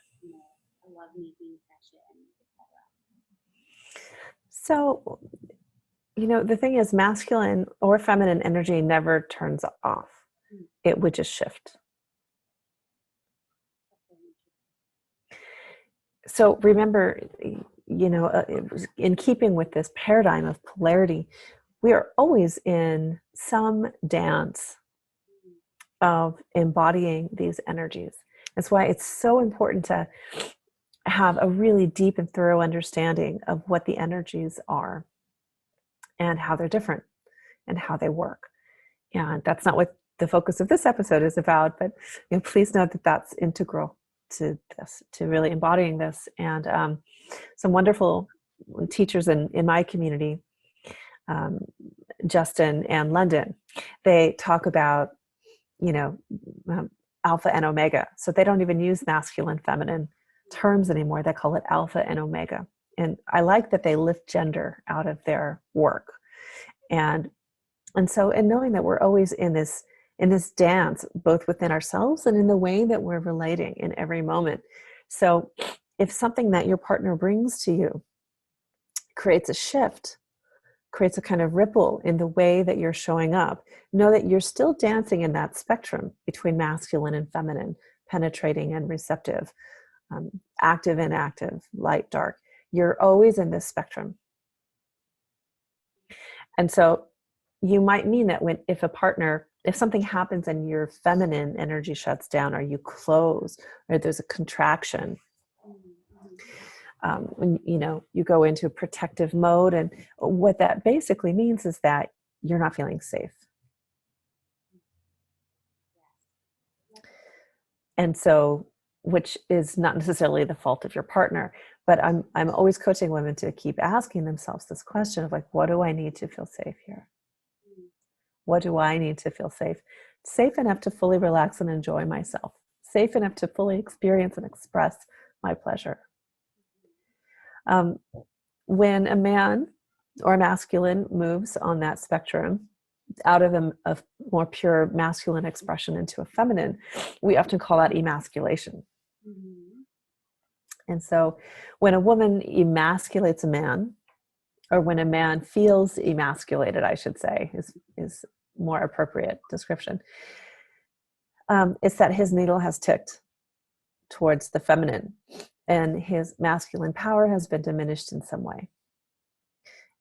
a lovemaking session, etc. So, the thing is, masculine or feminine energy never turns off. It would just shift. So remember, in keeping with this paradigm of polarity, we are always in some dance of embodying these energies. That's why it's so important to have a really deep and thorough understanding of what the energies are and how they're different and how they work. And that's not what the focus of this episode is about, but please note that that's integral to this, to really embodying this. And some wonderful teachers in my community, Justin and London, they talk about, alpha and omega. So they don't even use masculine, feminine terms anymore. They call it alpha and omega. And I like that they lift gender out of their work. And so in knowing that we're always in this dance, both within ourselves and in the way that we're relating in every moment. So if something that your partner brings to you creates a shift, creates a kind of ripple in the way that you're showing up, know that you're still dancing in that spectrum between masculine and feminine, penetrating and receptive, active and inactive, light, dark. You're always in this spectrum. And so you might mean that if something happens and your feminine energy shuts down, or you close, or there's a contraction, when you go into protective mode, and what that basically means is that you're not feeling safe. And so, which is not necessarily the fault of your partner, but I'm always coaching women to keep asking themselves this question of what do I need to feel safe here? What do I need to feel safe? Safe enough to fully relax and enjoy myself. Safe enough to fully experience and express my pleasure. When a man or masculine moves on that spectrum out of a more pure masculine expression into a feminine, we often call that emasculation. And so when a woman emasculates a man, or when a man feels emasculated, I should say, is more appropriate description, it's that his needle has ticked towards the feminine, and his masculine power has been diminished in some way.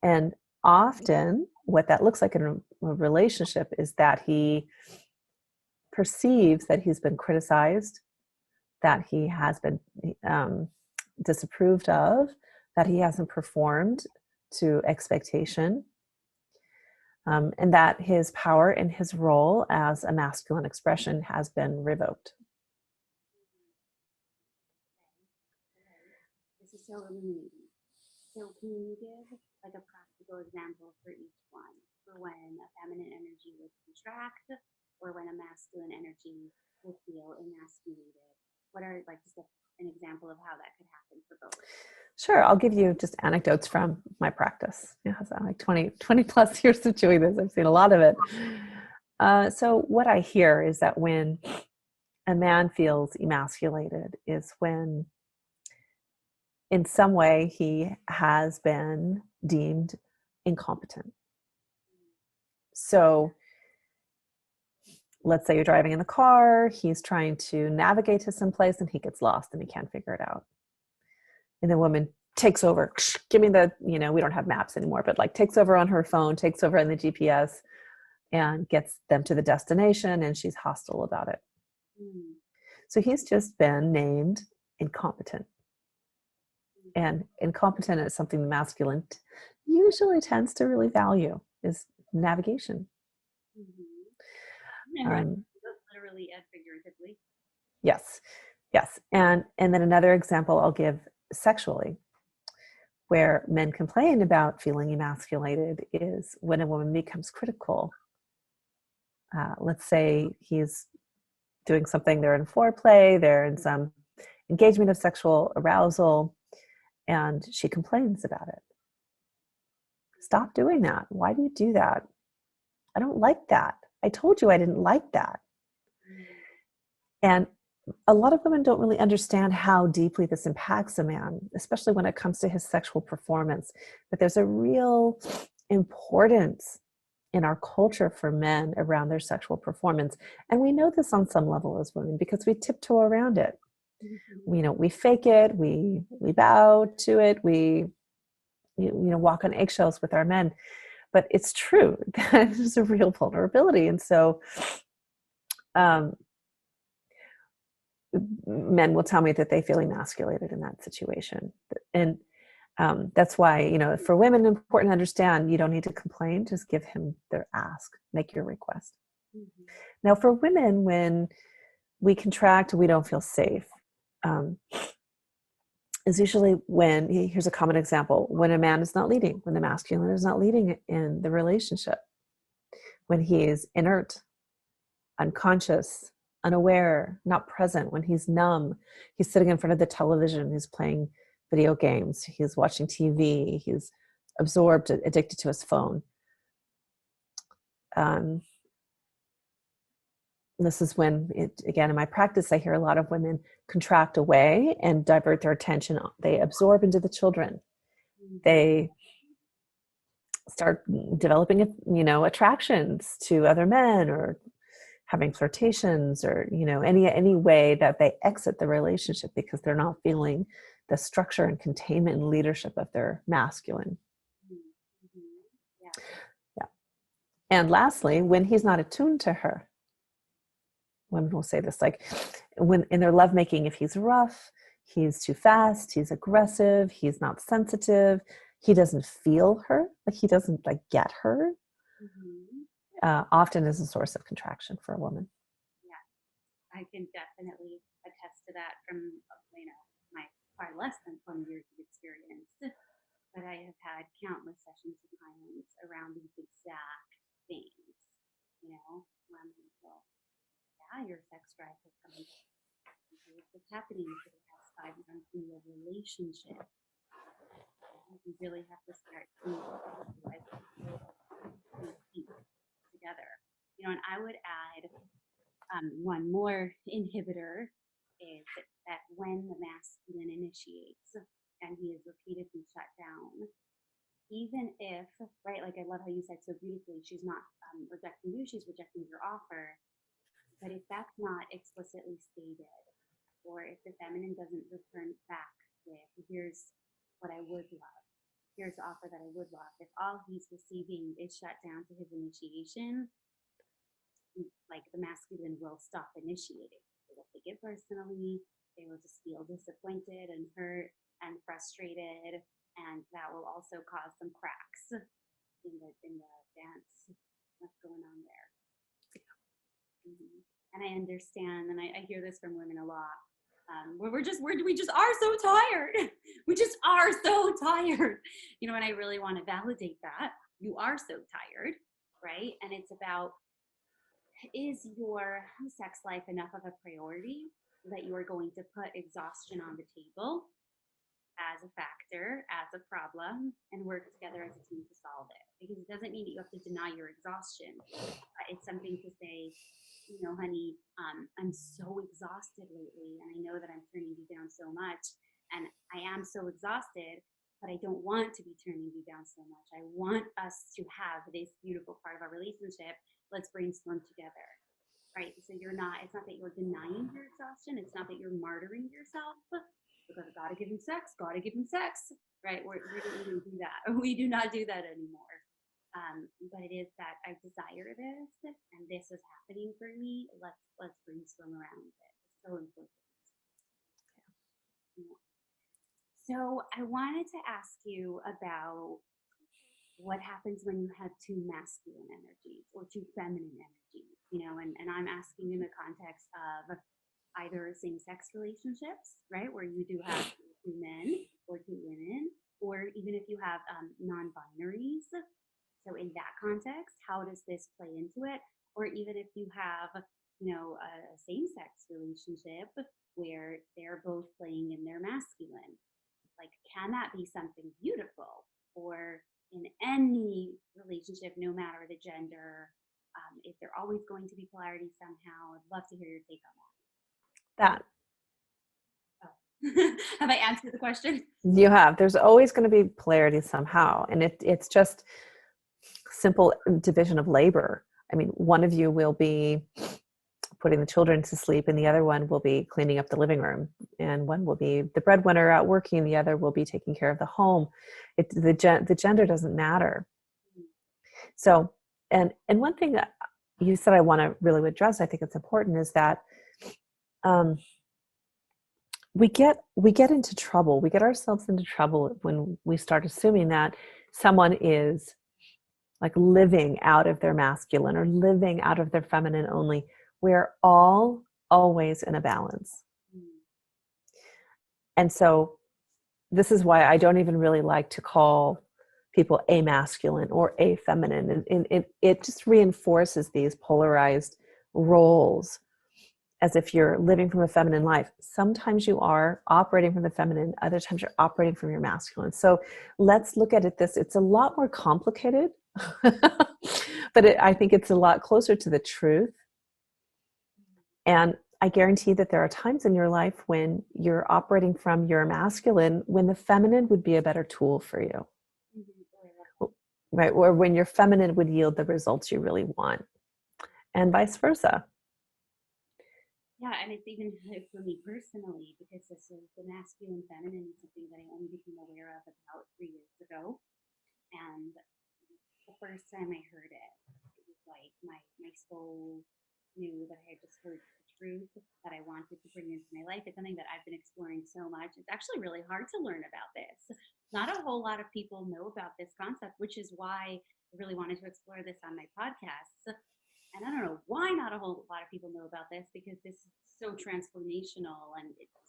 And often what that looks like in a relationship is that he perceives that he's been criticized, that he has been disapproved of, that he hasn't performed to expectation, and that his power and his role as a masculine expression has been revoked. This is so illuminating. So can you give a practice typical example for each one, for when a feminine energy would contract or when a masculine energy will feel emasculated? What are like just an example of how that could happen for both? Sure, I'll give you just anecdotes from my practice. Yeah, so like 20 plus years of doing this, I've seen a lot of it. So what I hear is that when a man feels emasculated is when in some way he has been deemed incompetent. So let's say you're driving in the car, he's trying to navigate to some place and he gets lost and he can't figure it out. And the woman takes over, give me the, we don't have maps anymore, but like takes over on her phone, takes over on the GPS and gets them to the destination, and she's hostile about it. So he's just been named incompetent. And incompetent is something the masculine usually tends to really value, is navigation. Literally and figuratively. Yes. And then another example I'll give sexually, where men complain about feeling emasculated, is when a woman becomes critical. Let's say he's doing something, they're in foreplay, they're in some engagement of sexual arousal, and she complains about it. Stop doing that. Why do you do that? I don't like that. I told you I didn't like that. And a lot of women don't really understand how deeply this impacts a man, especially when it comes to his sexual performance. But there's a real importance in our culture for men around their sexual performance. And we know this on some level as women because we tiptoe around it. We fake it, we bow to it, we walk on eggshells with our men. But it's true that there's a real vulnerability. And so men will tell me that they feel emasculated in that situation. And that's why, for women, important to understand, you don't need to complain, just give him their ask, make your request. Now for women, when we contract, we don't feel safe, is usually when, here's a common example, when a man is not leading, when the masculine is not leading in the relationship, when he is inert, unconscious, unaware, not present, when he's numb, he's sitting in front of the television, he's playing video games, he's watching TV, he's absorbed, addicted to his phone. This is when, again, in my practice, I hear a lot of women contract away and divert their attention. They absorb into the children. They start developing, attractions to other men, or having flirtations, or, any way that they exit the relationship because they're not feeling the structure and containment and leadership of their masculine. Yeah. And lastly, when he's not attuned to her, women will say this, like when in their lovemaking, if he's rough, he's too fast, he's aggressive, he's not sensitive, he doesn't feel her, like he doesn't get her, often is a source of contraction for a woman. Yeah, I can definitely attest to that from my far less than 20 years of experience. But I have had countless sessions with clients around these exact things. When people, your sex drive has come into what's happening for the past 5 months in your relationship. You really have to start to realize together. And I would add one more inhibitor is that when the masculine initiates and he is repeatedly shut down, even if, right, like I love how you said so beautifully, she's not rejecting you, she's rejecting your offer. But if that's not explicitly stated, or if the feminine doesn't return back with, here's what I would love, here's the offer that I would love, if all he's receiving is shut down to his initiation, like the masculine will stop initiating. They will take it personally. They will just feel disappointed and hurt and frustrated, and that will also cause some cracks in the dance that's going on there. And I understand, and I hear this from women a lot. We just are so tired. We just are so tired. You know, and I really want to validate that. You are so tired, right? And it's about, is your sex life enough of a priority that you are going to put exhaustion on the table as a factor, as a problem, and work together as a team to solve it? Because it doesn't mean that you have to deny your exhaustion. It's something to say, you know, honey, I'm so exhausted lately, and I know that I'm turning you down so much, and I am so exhausted, but I don't want to be turning you down so much. I want us to have this beautiful part of our relationship. Let's brainstorm together, right? So it's not that you're denying your exhaustion. It's not that you're martyring yourself because gotta give him sex, right? We don't do that. We do not do that anymore. But it is that I desire this, and this is happening for me. Let's brainstorm around it. It's so important. Yeah. So I wanted to ask you about what happens when you have two masculine energies or two feminine energies, you know, and I'm asking in the context of either same-sex relationships, right, where you do have two men or two women, or even if you have non-binaries. So in that context, how does this play into it? Or even if you have, you know, a same-sex relationship where they're both playing in their masculine, like, can that be something beautiful? Or in any relationship, no matter the gender, if they're always going to be polarity somehow? I'd love to hear your take on That that. Oh. Have I answered the question? you have. There's always going to be polarity somehow, and it's just simple division of labor. I mean, one of you will be putting the children to sleep, and the other one will be cleaning up the living room, and one will be the breadwinner out working, the other will be taking care of the home. The gender doesn't matter. So, and one thing that you said I want to really address, I think it's important, is that we get into trouble. We get ourselves into trouble when we start assuming that someone is like living out of their masculine or living out of their feminine only. We're all always in a balance. And so this is why I don't even really like to call people amasculine or afeminine. And it just reinforces these polarized roles as if you're living from a feminine life. Sometimes you are operating from the feminine, other times you're operating from your masculine. So let's look at it it's a lot more complicated, but I think it's a lot closer to the truth. And I guarantee that there are times in your life when you're operating from your masculine, when the feminine would be a better tool for you. Right? Or when your feminine would yield the results you really want, and vice versa. Yeah, and it's even for me personally, because this is the masculine feminine is something that I only became aware of about 3 years ago. And the first time I heard it, it was like my soul knew that I had just heard the truth that I wanted to bring into my life. It's something that I've been exploring so much. It's actually really hard to learn about this. Not a whole lot of people know about this concept, which is why I really wanted to explore this on my podcast. And I don't know why not a whole lot of people know about this, because this is so transformational, and it's,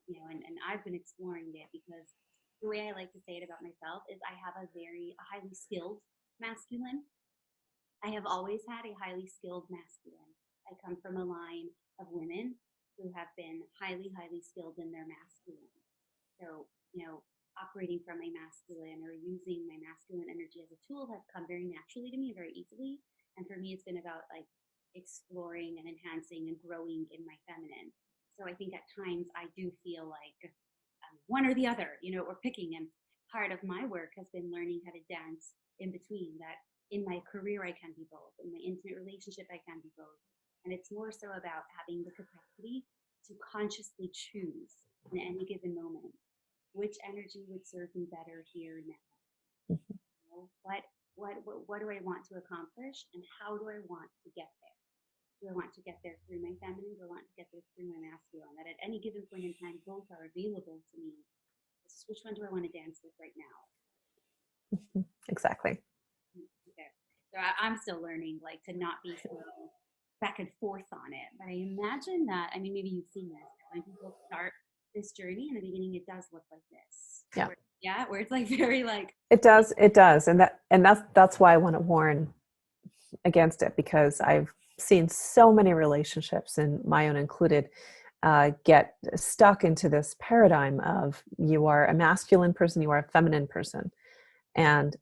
you know, and I've been exploring it because the way I like to say it about myself is I have a highly skilled masculine. I have always had a highly skilled masculine. I come from a line of women who have been highly, highly skilled in their masculine. So, you know, operating from a masculine or using my masculine energy as a tool has come very naturally to me, very easily. And for me, it's been about like exploring and enhancing and growing in my feminine. So I think at times I do feel like one or the other, you know, or picking. And part of my work has been learning how to dance in between that. In my career, I can be both. In my intimate relationship, I can be both. And it's more so about having the capacity to consciously choose in any given moment which energy would serve me better here now. You know, what do I want to accomplish, and how do I want to get there? Do I want to get there through my feminine? Do I want to get there through my masculine? That at any given point in time, both are available to me. This is, which one do I want to dance with right now? Exactly. Okay. So I'm still learning, like, to not be so back and forth on it. But I imagine that, I mean, maybe you've seen this when people start this journey in the beginning, it does look like this. Yeah. Where it's like very like It does. And that's why I want to warn against it, because I've seen so many relationships, and my own included, get stuck into this paradigm of you are a masculine person, you are a feminine person, and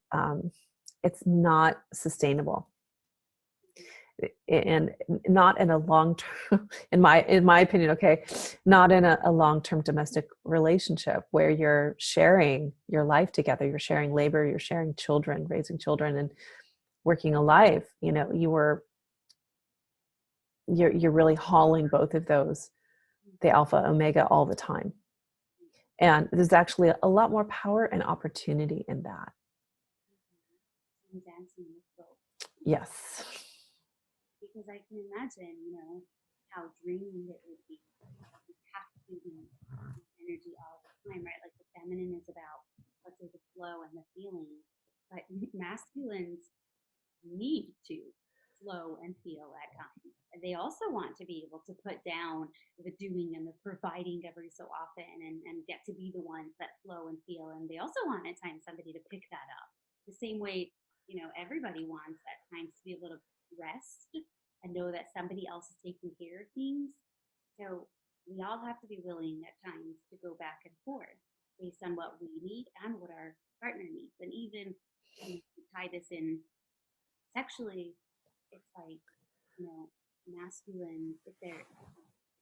it's not sustainable, and not in a long term, in my opinion, okay, not in a long-term domestic relationship where you're sharing your life together, you're sharing labor, you're sharing children, raising children, and working a life. You're really hauling both of those, the alpha omega, all the time. And there's actually a lot more power and opportunity in that. dancing with both. Yes. Because I can imagine, how draining it would be. You have to be energy all the time, right? Like the feminine is about, let's say, the flow and the feeling, but masculines need to flow and feel at times. And they also want to be able to put down the doing and the providing every so often, and get to be the ones that flow and feel. And they also want at times somebody to pick that up. The same way, everybody wants at times to be able to rest and know that somebody else is taking care of things. So we all have to be willing at times to go back and forth based on what we need and what our partner needs. And even to tie this in sexually, it's like, masculine, if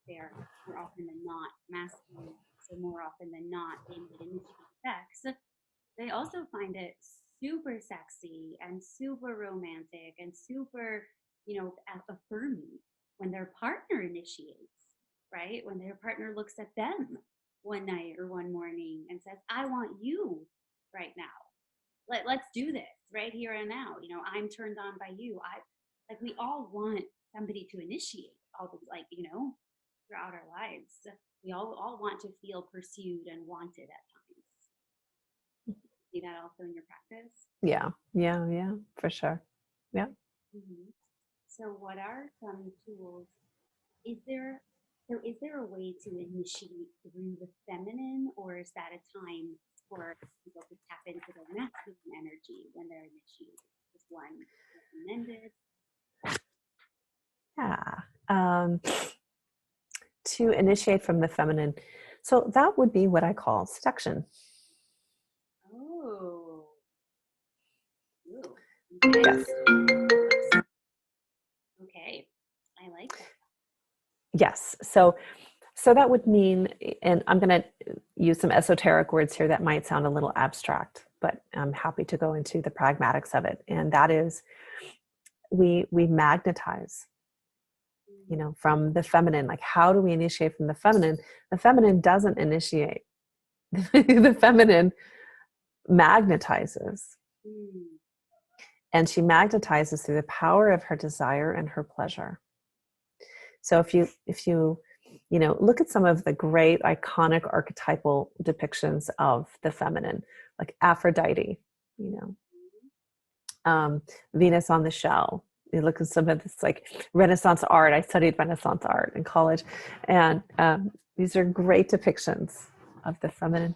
they're more often than not masculine, so more often than not they would initiate sex, they also find it super sexy and super romantic and super, affirming when their partner initiates, right? When their partner looks at them one night or one morning and says, I want you right now. Let's do this right here and now. I'm turned on by you. We all want somebody to initiate all the, throughout our lives. We all want to feel pursued and wanted at times. See that also in your practice? Yeah, for sure. Yeah. Mm-hmm. So what are some tools? Is there a way to initiate through the feminine, or is that a time for people to tap into their masculine energy when they're initiating? Is one recommended? Yeah. To initiate from the feminine. So that would be what I call seduction. Oh. Ooh. Yes. Okay. I like that. Yes. So that would mean, and I'm going to use some esoteric words here that might sound a little abstract, but I'm happy to go into the pragmatics of it. And that is, we magnetize, from the feminine. Like, how do we initiate from the feminine? The feminine doesn't initiate. The feminine magnetizes. And she magnetizes through the power of her desire and her pleasure. So if you look at some of the great iconic archetypal depictions of the feminine, like Aphrodite, Venus on the shell. You look at some of this like Renaissance art. I studied Renaissance art in college, and these are great depictions of the feminine.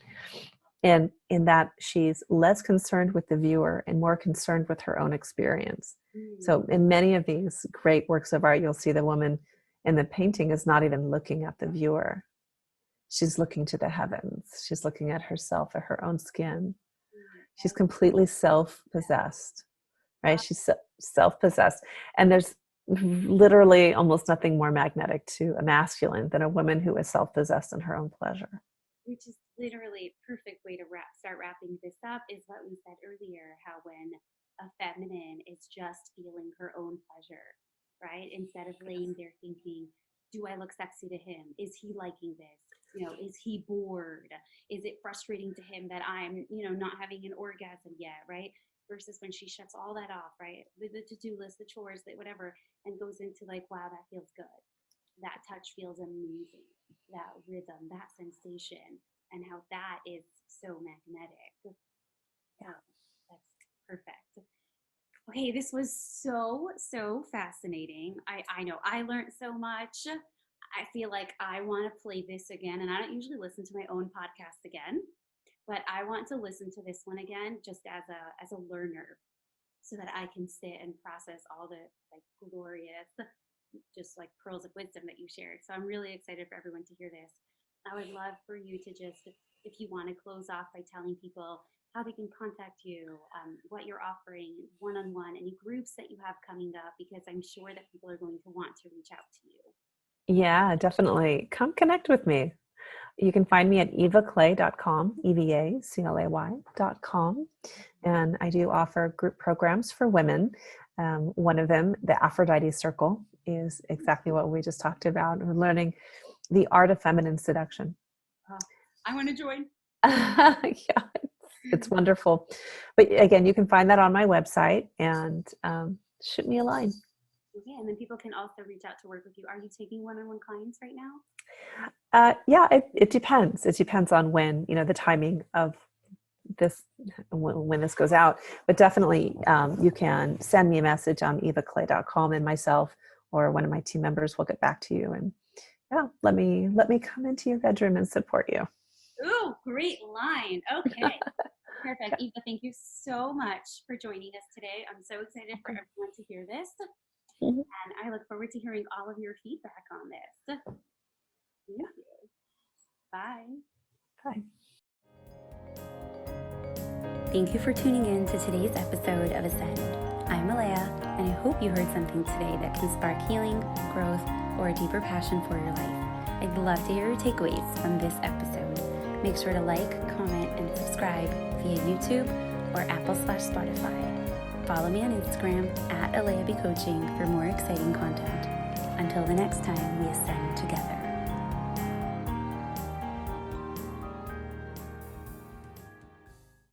And in that she's less concerned with the viewer and more concerned with her own experience. So in many of these great works of art, you'll see the woman in the painting is not even looking at the viewer. She's looking to the heavens. She's looking at herself, at her own skin. She's completely self-possessed, right? She's self-possessed. And there's literally almost nothing more magnetic to a masculine than a woman who is self-possessed in her own pleasure. Which is literally a perfect way to start wrapping this up, is what we said earlier, how when a feminine is just feeling her own pleasure, right? Instead of laying there thinking, do I look sexy to him? Is he liking this? Is he bored? Is it frustrating to him that I'm, not having an orgasm yet, right? Versus when she shuts all that off, right? The to-do list, the chores, whatever, and goes into like, wow, that feels good. That touch feels amazing. That rhythm, that sensation, and how that is so magnetic. Yeah, that's perfect. Okay, this was so fascinating. I know I learned so much. I feel like I want to play this again, and I don't usually listen to my own podcast again, but I want to listen to this one again just as a learner, so that I can sit and process all the like glorious, just like pearls of wisdom that you shared. So I'm really excited for everyone to hear this. I would love for you to just, if you want to close off by telling people how they can contact you, what you're offering one-on-one, any groups that you have coming up, because I'm sure that people are going to want to reach out to you. Yeah, definitely. Come connect with me. You can find me at evaclay.com, EVACLAY.com. And I do offer group programs for women. One of them, the Aphrodite Circle, is exactly what we just talked about. We're learning the art of feminine seduction. I want to join. Yeah, it's wonderful. But again, you can find that on my website and shoot me a line. Okay, and then people can also reach out to work with you. Are you taking one-on-one clients right now? Yeah, it depends. It depends on when, the timing of this, when this goes out. But definitely you can send me a message on evaclay.com, and myself or one of my team members will get back to you. And yeah, let me come into your bedroom and support you. Ooh, great line. Okay. Perfect. Eva, thank you so much for joining us today. I'm so excited for everyone to hear this. Mm-hmm. And I look forward to hearing all of your feedback on this. Thank you. Bye. Bye. Thank you for tuning in to today's episode of Ascend. I'm Alaya, and I hope you heard something today that can spark healing, growth, or a deeper passion for your life. I'd love to hear your takeaways from this episode. Make sure to like, comment, and subscribe via YouTube or Apple/Spotify. Follow me on Instagram @AlayaBCoaching for more exciting content. Until the next time we ascend together.